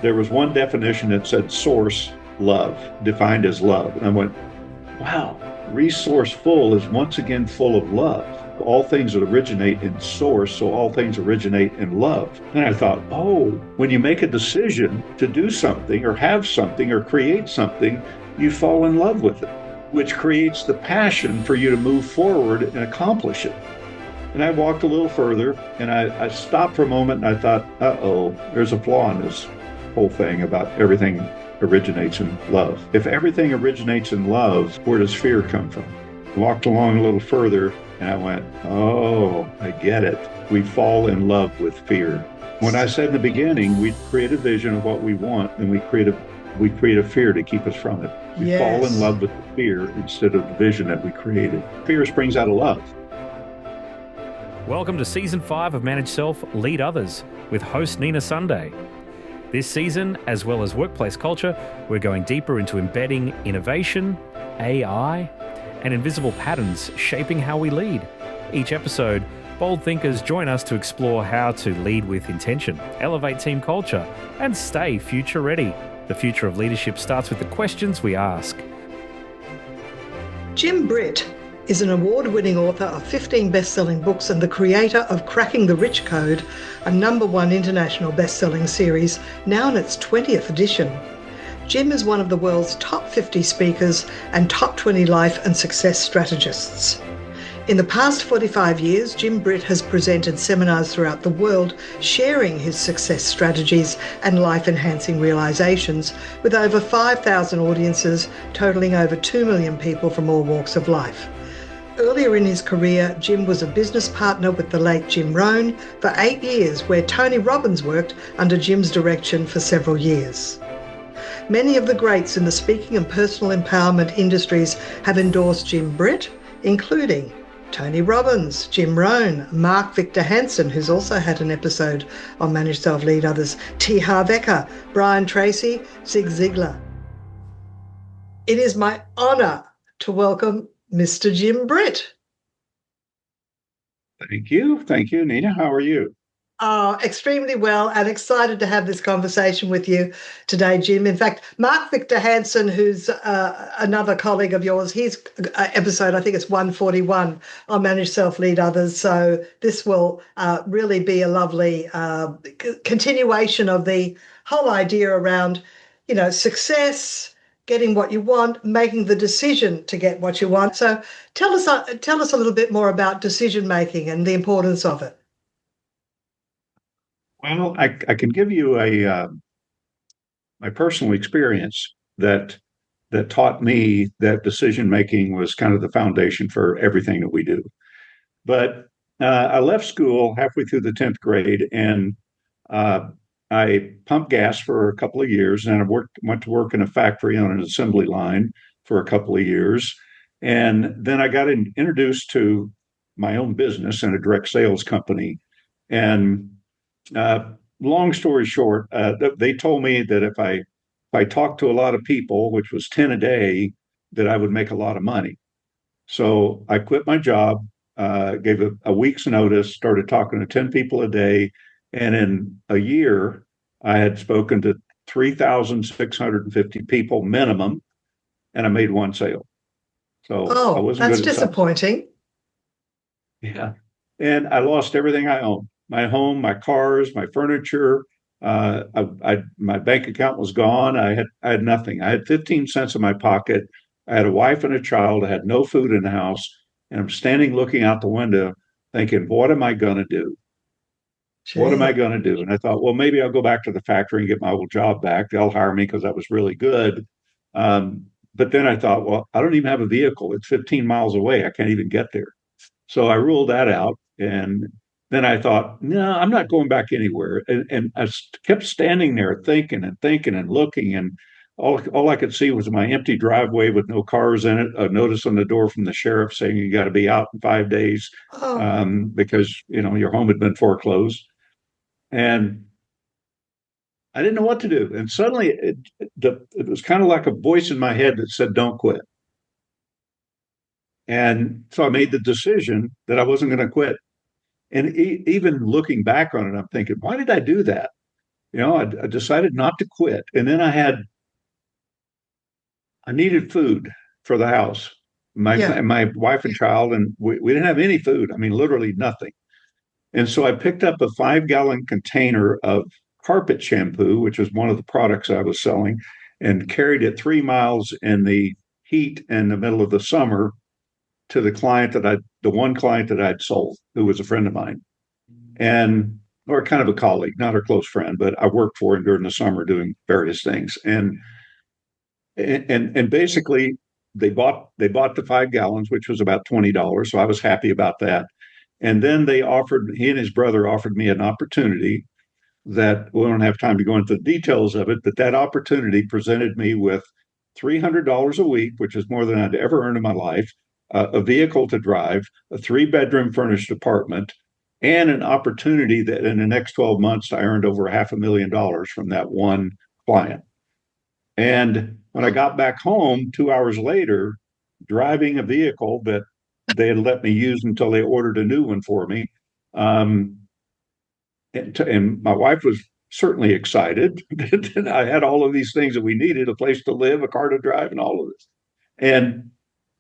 there was one definition that said source love, defined as love. And I went, wow, resourceful is once again full of love. All things that originate in source, so all things originate in love. And I thought, oh, when you make a decision to do something or have something or create something, you fall in love with it, which creates the passion for you to move forward and accomplish it. And I walked a little further and I stopped for a moment and I thought, uh-oh, there's a flaw in this whole thing about everything originates in love. If everything originates in love, where does fear come from? I walked along a little further and I went, oh, I get it. We fall in love with fear. When I said in the beginning, we create a vision of what we want and we create a fear to keep us from it. We fall in love with the fear instead of the vision that we created. Fear springs out of love. Welcome to Season 5 of Manage Self, Lead Others with host Nina Sunday. This season, as well as workplace culture, we're going deeper into embedding innovation, AI, and invisible patterns shaping how we lead. Each episode, bold thinkers join us to explore how to lead with intention, elevate team culture, and stay future ready. The future of leadership starts with the questions we ask. Jim Britt is an award-winning author of 15 best-selling books and the creator of Cracking the Rich Code, a #1 international best-selling series, now in its 20th edition. Jim is one of the world's top 50 speakers and top 20 life and success strategists. In the past 45 years, Jim Britt has presented seminars throughout the world, sharing his success strategies and life-enhancing realizations with over 5,000 audiences, totaling over 2 million people from all walks of life. Earlier in his career, Jim was a business partner with the late Jim Rohn for 8 years, where Tony Robbins worked under Jim's direction for several years. Many of the greats in the speaking and personal empowerment industries have endorsed Jim Britt, including Tony Robbins, Jim Rohn, Mark Victor Hansen, who's also had an episode on Manage Self, Lead Others, T. Harv Eker, Brian Tracy, Zig Ziglar. It is my honour to welcome Mr. Jim Britt. Thank you. Thank you, Nina. How are you? Extremely well and excited to have this conversation with you today, Jim. In fact, Mark Victor Hansen, who's another colleague of yours, his episode, I think it's 141 on Manage Self, Lead Others. So this will really be a lovely continuation of the whole idea around, success, getting what you want, making the decision to get what you want. So tell us a little bit more about decision making and the importance of it. Well, I can give you my personal experience that taught me that decision making was kind of the foundation for everything that we do. But I left school halfway through the 10th grade, and I pumped gas for a couple of years, and I went to work in a factory on an assembly line for a couple of years, and then I got introduced to my own business and a direct sales company, and long story short, they told me that if I talked to a lot of people, which was 10 a day, that I would make a lot of money. So I quit my job, gave a week's notice, started talking to 10 people a day, and in a year, I had spoken to 3,650 people minimum, and I made one sale. So I wasn't that's good at disappointing. Yeah, and I lost everything I owned. My home, my cars, my furniture. My bank account was gone. I had nothing. I had 15 cents in my pocket. I had a wife and a child. I had no food in the house, and I'm standing looking out the window, thinking, "What am I going to do? What am I going to do?" And I thought, well, maybe I'll go back to the factory and get my old job back. They'll hire me because that was really good. But then I thought, well, I don't even have a vehicle. It's 15 miles away. I can't even get there. So I ruled that out, and then I thought, no, I'm not going back anywhere. And I kept standing there thinking and looking. And all I could see was my empty driveway with no cars in it, a notice on the door from the sheriff saying you got to be out in 5 days because, your home had been foreclosed. And I didn't know what to do. And suddenly it was kind of like a voice in my head that said, don't quit. And so I made the decision that I wasn't going to quit. And even looking back on it, I'm thinking, why did I do that? I decided not to quit. And then I needed food for the house. Yeah. My wife and child, and we didn't have any food. I mean, literally nothing. And so I picked up a 5 gallon container of carpet shampoo, which was one of the products I was selling, and carried it 3 miles in the heat in the middle of the summer to the one client that I'd sold, who was a friend of mine, and or kind of a colleague, not a close friend, but I worked for him during the summer doing various things. And basically they bought the 5 gallons, which was about $20. So I was happy about that. And then he and his brother offered me an opportunity that we don't have time to go into the details of it, but that opportunity presented me with $300 a week, which is more than I'd ever earned in my life, a vehicle to drive, a 3 bedroom furnished apartment, and an opportunity that in the next 12 months, I earned over $500,000 from that one client. And when I got back home 2 hours later, driving a vehicle that they had let me use until they ordered a new one for me, um, and my wife was certainly excited. I had all of these things that we needed: a place to live, a car to drive, and all of this.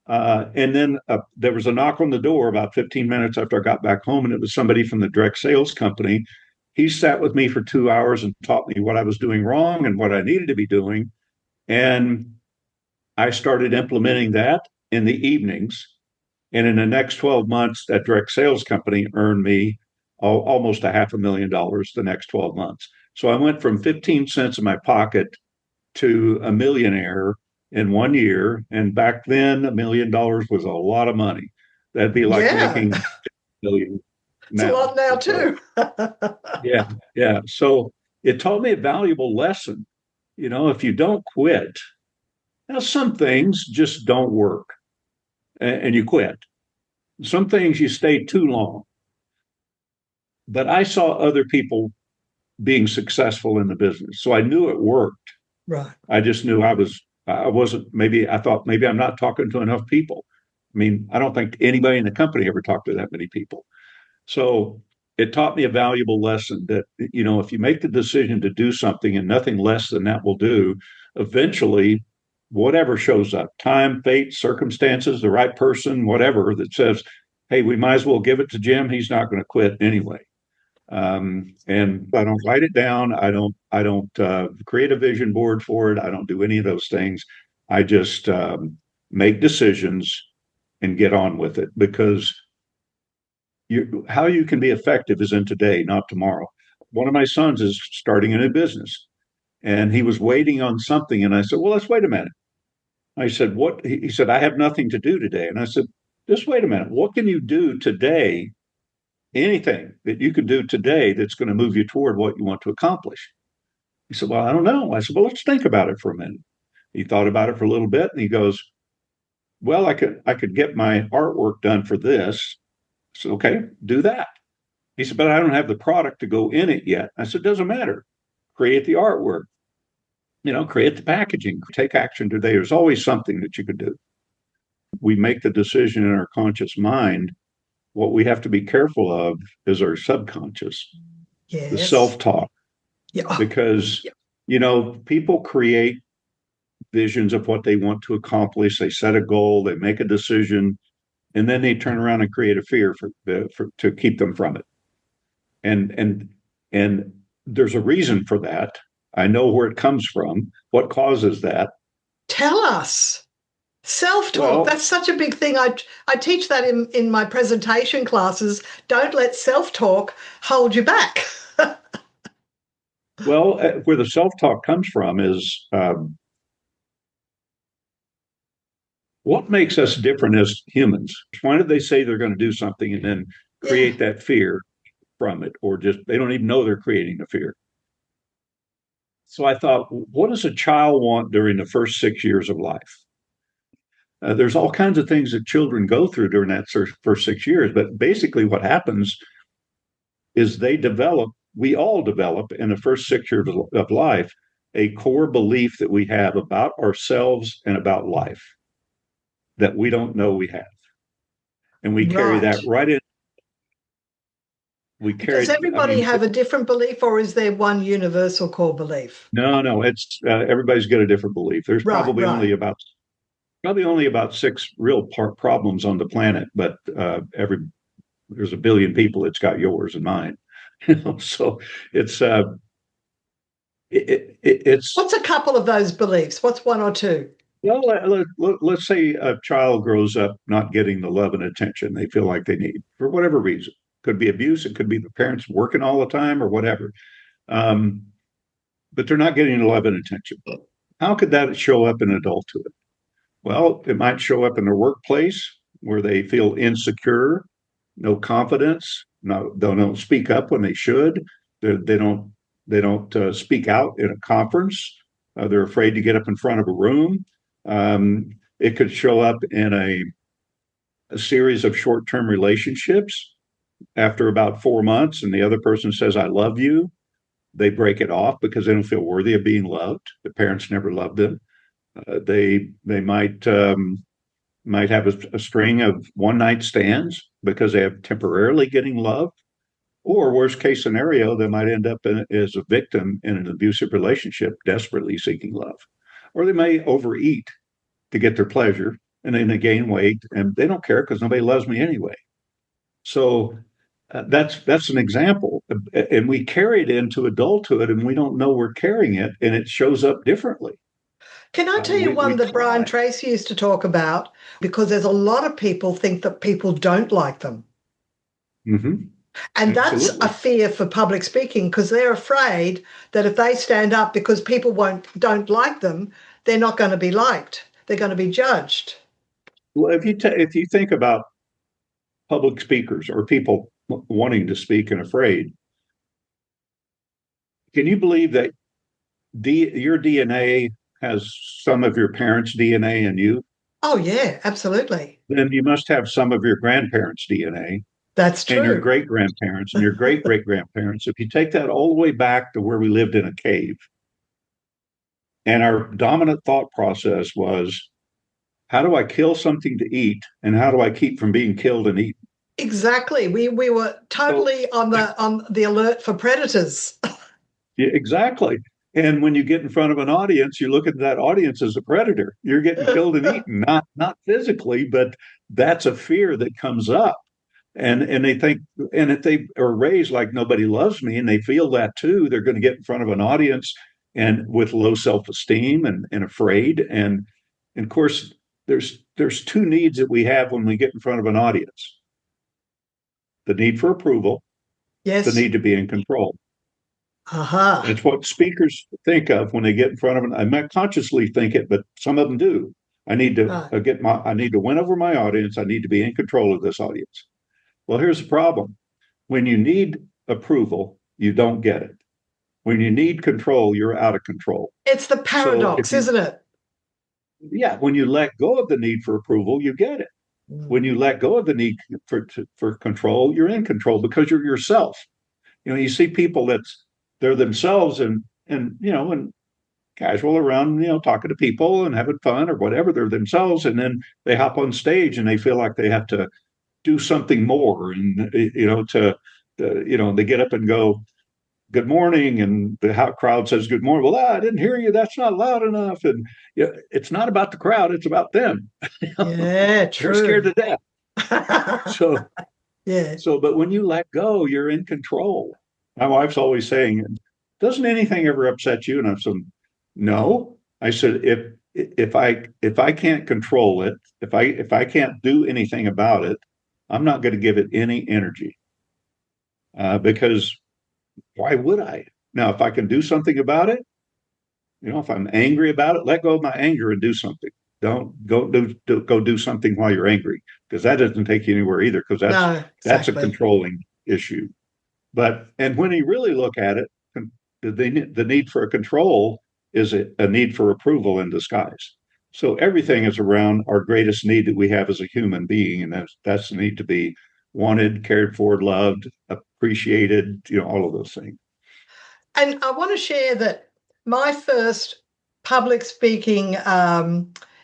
And then there was a knock on the door about 15 minutes after I got back home, and it was somebody from the direct sales company. He sat with me for 2 hours and taught me what I was doing wrong and what I needed to be doing. And I started implementing that in the evenings. And in the next 12 months, that direct sales company earned me almost $500,000 the next 12 months. So I went from 15 cents in my pocket to a millionaire in 1 year. And back then, $1 million was a lot of money. That'd be like Yeah. making million It's a now. lot now So, too. yeah, yeah. So it taught me a valuable lesson. If you don't quit, now some things just don't work and you quit. Some things you stay too long. But I saw other people being successful in the business. So I knew it worked. Right. I just knew I wasn't, maybe I thought maybe I'm not talking to enough people. I mean, I don't think anybody in the company ever talked to that many people. So it taught me a valuable lesson that, if you make the decision to do something and nothing less than that will do, eventually, whatever shows up, time, fate, circumstances, the right person, whatever that says, hey, we might as well give it to Jim. He's not going to quit anyway. And I don't write it down. I don't create a vision board for it. I don't do any of those things. I just make decisions and get on with it, because how you can be effective is in today, not tomorrow. One of my sons is starting a new business, and he was waiting on something. And I said, well, let's wait a minute. I said, what? He said, I have nothing to do today. And I said, just wait a minute. What can you do today? Anything that you can do today that's going to move you toward what you want to accomplish. He said, well, I don't know. I said, well, let's think about it for a minute. He thought about it for a little bit, and he goes, well, I could get my artwork done for this. I said, okay, do that. He said, but I don't have the product to go in it yet. I said, doesn't matter. Create the artwork, create the packaging, take action today. There's always something that you could do. We make the decision in our conscious mind. What we have to be careful of is our subconscious, the Yes. self-talk, Yeah. Oh, because, yeah. People create visions of what they want to accomplish. They set a goal, they make a decision, and then they turn around and create a fear to keep them from it. And there's a reason for that. I know where it comes from. What causes that? Tell us. Self-talk. Well, That's such a big thing. I teach that in my presentation classes. Don't let self-talk hold you back. where the self-talk comes from is what makes us different as humans. Why did they say they're going to do something and then Yeah. create that fear from it, or just they don't even know they're creating the fear? So I thought, what does a child want during the first 6 years of life? There's all kinds of things that children go through during that first 6 years, but basically what happens is we all develop in the first 6 years of life, a core belief that we have about ourselves and about life that we don't know we have. And we carry that Right. right in. We Does carried, I everybody mean, have a different belief, or is there one universal core belief? no, it's everybody's got a different belief. There's Right, right. probably only about six real problems on the planet, but there's a billion people that's got yours and mine. So it's it's What's a couple of those beliefs? What's one or two? well, let's say a child grows up not getting the love and attention they feel like they need for whatever reason. Could be abuse, it could be the parents working all the time or whatever. Um, but they're not getting the love and attention. How could that show up in adulthood? Well, it might show up in their workplace where they feel insecure, no confidence, they don't speak up when they should. They don't speak out in a conference. They're afraid to get up in front of a room. It could show up in a series of short-term relationships. After about 4 months, and the other person says, "I love you," they break it off because they don't feel worthy of being loved. The parents never loved them. They might have a string of one night stands because they have temporarily getting love, or worst case scenario, they might end up as a victim in an abusive relationship, desperately seeking love, or they may overeat to get their pleasure, and then they gain weight, and they don't care because nobody loves me anyway. So that's an example, and we carry it into adulthood, and we don't know we're carrying it, and it shows up differently. Can I tell you We one that Brian try. Tracy used to talk about? Because there's a lot of people think that people don't like them. Mm-hmm. And that's a Absolutely. fear for public speaking because they're afraid that if they stand up because people don't like them, they're not going to be liked. They're going to be judged. Well, if you think about public speakers or people wanting to speak and afraid, can you believe that your DNA has some of your parents' DNA in you? Oh, yeah, absolutely. Then you must have some of your grandparents' DNA That's and your true. great grandparents and your great great grandparents. If you take that all the way back to where we lived in a cave, and our dominant thought process was, how do I kill something to eat, and how do I keep from being killed and eaten? Exactly. We were So, totally on the alert for predators. yeah, exactly. And when you get in front of an audience, you look at that audience as a predator. You're getting killed and eaten, not physically, but that's a fear that comes up. And they think, and if they are raised like nobody loves me, and they feel that too, they're going to get in front of an audience and with low self-esteem and afraid. And of course, there's two needs that we have when we get in front of an audience: the need for approval, the Yes. need to be in control. Aha. It's what speakers think of when they get in front of an. I might consciously think it, but some of them do. I need to Right. I need to win over my audience. I need to be in control of this audience. Well, here's the problem: when you need approval, you don't get it. When you need control, you're out of control. It's the So paradox, isn't it? when you let go of the need for approval, you get it. When Mm. you let go of the need for control, you're in control because you're yourself. You see people they're themselves and casual around, talking to people and having fun or whatever. They're themselves, and then they hop on stage and they feel like they have to do something more, and they get up and go, "Good morning," and the crowd says, "Good morning." Well, I didn't hear you. That's not loud enough. And it's not about the crowd; it's about them. Yeah, They're scared true. to death. So, Yeah. but when you let go, you're in control. My wife's always saying, "Doesn't anything ever upset you?" And I'm saying, "No." I said, "If I can't control it, if I can't do anything about it, I'm not going to give it any energy, because why would I? Now, if I can do something about it, if I'm angry about it, let go of my anger and do something. Don't go do something while you're angry, because that doesn't take you anywhere either, because No, that's a exactly. controlling issue. And when you really look at it, the need for a control is a need for approval in disguise. So everything is around our greatest need that we have as a human being, and that's the need to be wanted, cared for, loved, appreciated, all of those things. And I want to share that my first public speaking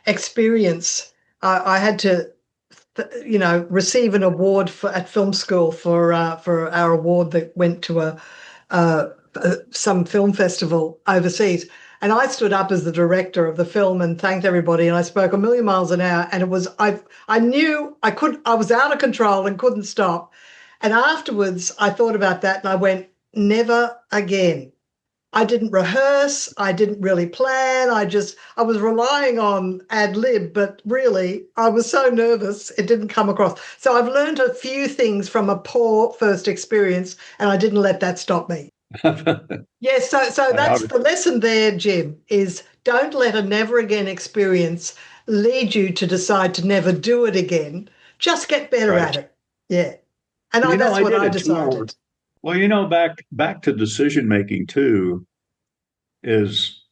experience, I had to receive an award at film school for our award that went to some film festival overseas. And I stood up as the director of the film and thanked everybody. And I spoke a million miles an hour. And I knew I was out of control and couldn't stop. And afterwards, I thought about that and I went, never again. I didn't rehearse. I didn't really plan. I was relying on ad lib, but really I was so nervous it didn't come across. So I've learned a few things from a poor first experience and I didn't let that stop me. Yes. So that's the lesson there, Jim, is don't let a never again experience lead you to decide to never do it again. Just get better at it. Yeah. And that's what I decided. Well, back to decision making too, is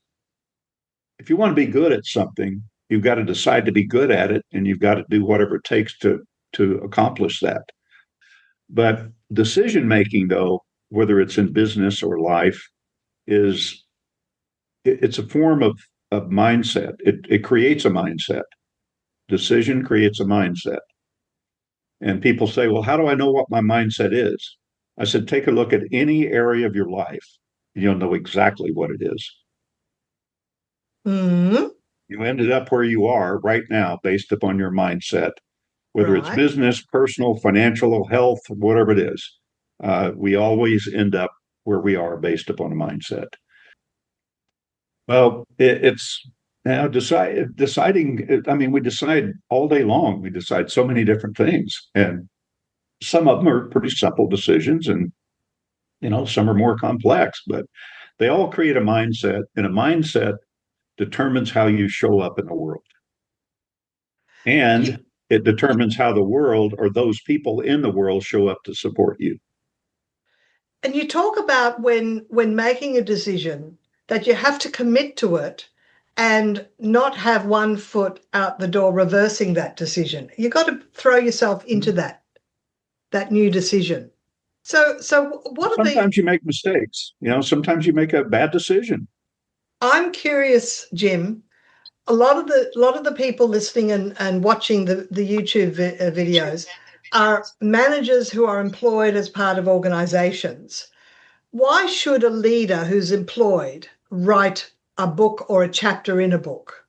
if you want to be good at something, you've got to decide to be good at it, and you've got to do whatever it takes to accomplish that. But decision making, though, whether it's in business or life, it's a form of mindset. It creates a mindset. Decision creates a mindset. And people say, well, how do I know what my mindset is? I said, take a look at any area of your life, and you'll know exactly what it is. Mm-hmm. You ended up where you are right now based upon your mindset, whether it's business, personal, financial, health, whatever it is. We always end up where we are based upon a mindset. Well, it's now deciding. I mean, we decide all day long. We decide so many different things, and some of them are pretty simple decisions, and some are more complex. But they all create a mindset, and a mindset determines how you show up in the world, and it determines how the world or those people in the world show up to support you. And you talk about when making a decision that you have to commit to it and not have one foot out the door reversing that decision. You've got to throw yourself into that new decision. So what are sometimes you make mistakes. Sometimes you make a bad decision. I'm curious, Jim. A lot of the people listening and watching the YouTube videos are managers who are employed as part of organizations. Why should a leader who's employed write a book or a chapter in a book?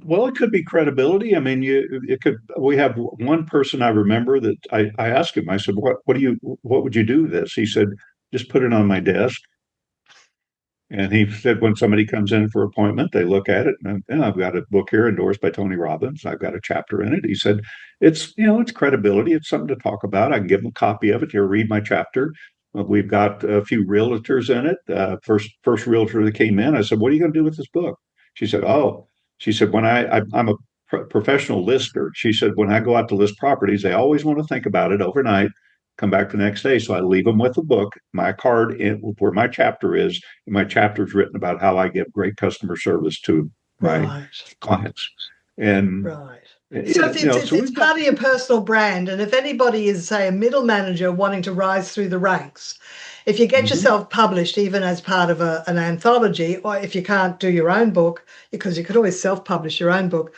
Well, it could be credibility. I mean, we have one person I remember that I asked him, I said, what would you do with this? He said, just put it on my desk. And he said, when somebody comes in for appointment, they look at it, and I've got a book here endorsed by Tony Robbins. I've got a chapter in it. He said, it's credibility. It's something to talk about. I can give them a copy of it. Here, read my chapter. We've got a few realtors in it. First realtor that came in, I said, what are you going to do with this book? She said, when I'm a professional lister. She said, when I go out to list properties, they always want to think about it overnight, come back the next day. So I leave them with a book, my card where my chapter is. And my chapter is written about how I give great customer service to my clients. And so it's part of your personal brand. And if anybody is, say, a middle manager wanting to rise through the ranks, if you get yourself published, even as part of an anthology, or if you can't do your own book, because you could always self-publish your own book,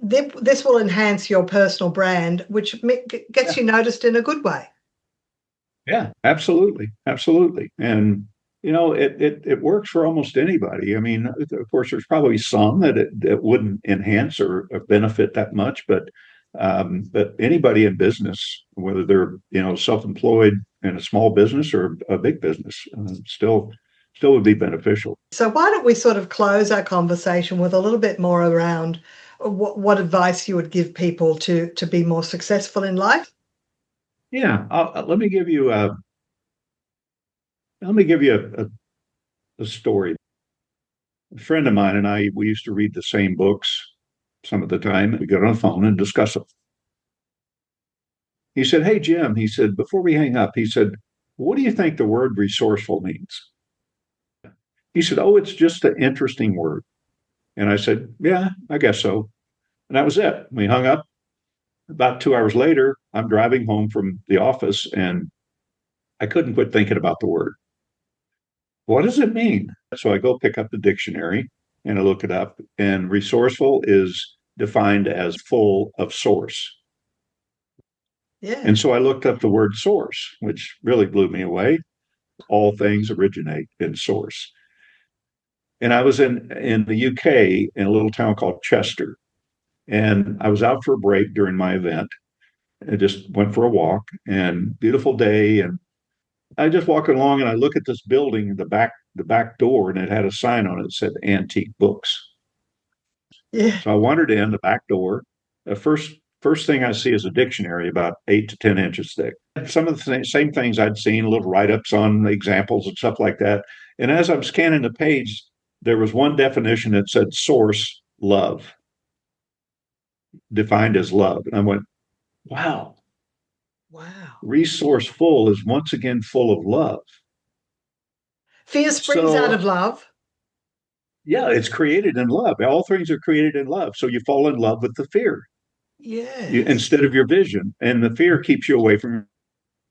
this will enhance your personal brand, which gets you noticed in a good way. Yeah, absolutely. Absolutely. And, it works for almost anybody. I mean, of course, there's probably some that it wouldn't enhance or benefit that much, but anybody in business, whether they're, self-employed in a small business or a big business, still would be beneficial. So why don't we sort of close our conversation with a little bit more around what advice you would give people to be more successful in life? Yeah, let me give you a story. A friend of mine and I, we used to read the same books some of the time. We get on the phone and discuss them. He said, "Hey, Jim," he said, "before we hang up," he said, "what do you think the word resourceful means?" He said, "Oh, it's just an interesting word." And I said, "Yeah, I guess so." And that was it. We hung up. About 2 hours later, I'm driving home from the office and I couldn't quit thinking about the word. What does it mean? So I go pick up the dictionary and I look it up. And resourceful is defined as full of source. Yeah. And so I looked up the word source, which really blew me away. All things originate in source. And I was in the UK in a little town called Chester. And I was out for a break during my event. I just went for a walk and beautiful day. And I just walking along and I look at this building, the back door, and it had a sign on it that said antique books. Yeah. So I wandered in the back door. The first thing I see is a dictionary about 8 to 10 inches thick. Some of the same things I'd seen, little write-ups on examples and stuff like that. And as I'm scanning the page, there was one definition that said source, love, defined as love. And I went, wow, resourceful is once again full of love. Fear springs out of love. Yeah, it's created in love. All things are created in love. So you fall in love with the fear. Instead of your vision. And the fear keeps you away from your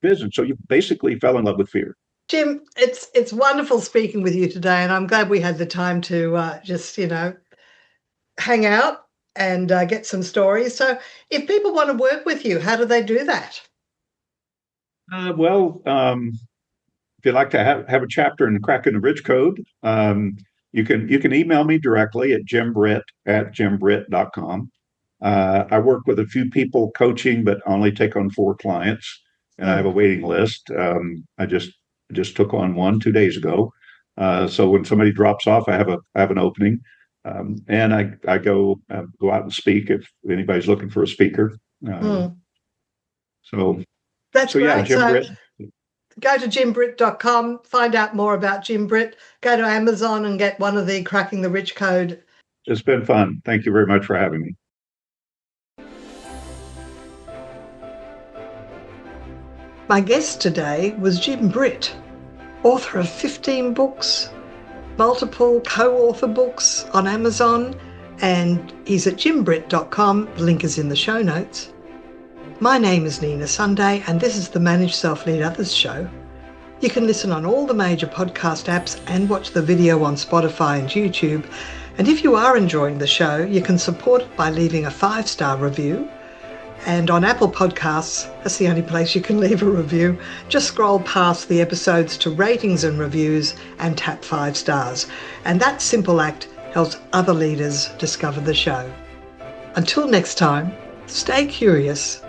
vision. So you basically fell in love with fear. Jim, it's wonderful speaking with you today. And I'm glad we had the time to just, hang out and get some stories. So if people want to work with you, how do they do that? If you'd like to have a chapter in Cracking the Rich Code, you can email me directly at jimbritt@jimbritt.com. I work with a few people coaching, but only take on 4 clients, and I have a waiting list. I just took on one 2 days ago. So when somebody drops off, I have an opening, and I go out and speak if anybody's looking for a speaker. So that's great. Yeah, Jim Britt. Go to jimbritt.com, find out more about Jim Britt. Go to Amazon and get one of the Cracking the Rich Code. It's been fun. Thank you very much for having me. My guest today was Jim Britt, author of 15 books, multiple co-author books on Amazon, and he's at jimbritt.com. The link is in the show notes. My name is Nina Sunday, and this is the Manage Self Lead Others show. You can listen on all the major podcast apps and watch the video on Spotify and YouTube. And if you are enjoying the show, you can support it by leaving a 5-star review. And on Apple Podcasts, that's the only place you can leave a review. Just scroll past the episodes to ratings and reviews and tap 5 stars. And that simple act helps other leaders discover the show. Until next time, stay curious.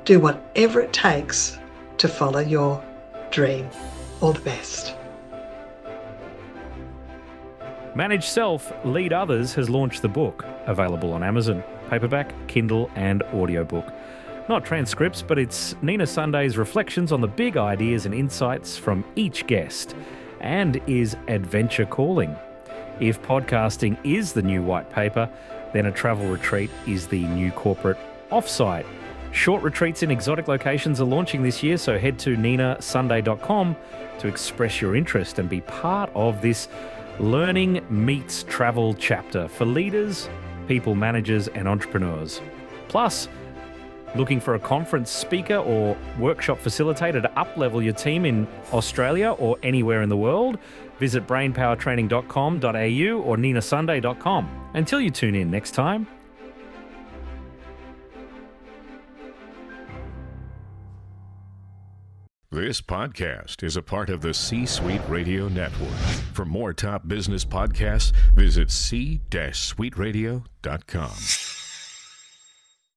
Do whatever it takes to follow your dream. All the best. Manage Self, Lead Others has launched the book, available on Amazon, paperback, Kindle and audiobook. Not transcripts, but it's Nina Sunday's reflections on the big ideas and insights from each guest, and is adventure calling. If podcasting is the new white paper, then a travel retreat is the new corporate offsite. Short retreats in exotic locations are launching this year, so head to ninasunday.com to express your interest and be part of this learning meets travel chapter for leaders, people managers and entrepreneurs. Plus, looking for a conference speaker or workshop facilitator to up-level your team in Australia or anywhere in the world? Visit brainpowertraining.com.au or ninasunday.com. Until you tune in next time, this podcast is a part of the C-Suite Radio Network. For more top business podcasts, visit c-suiteradio.com.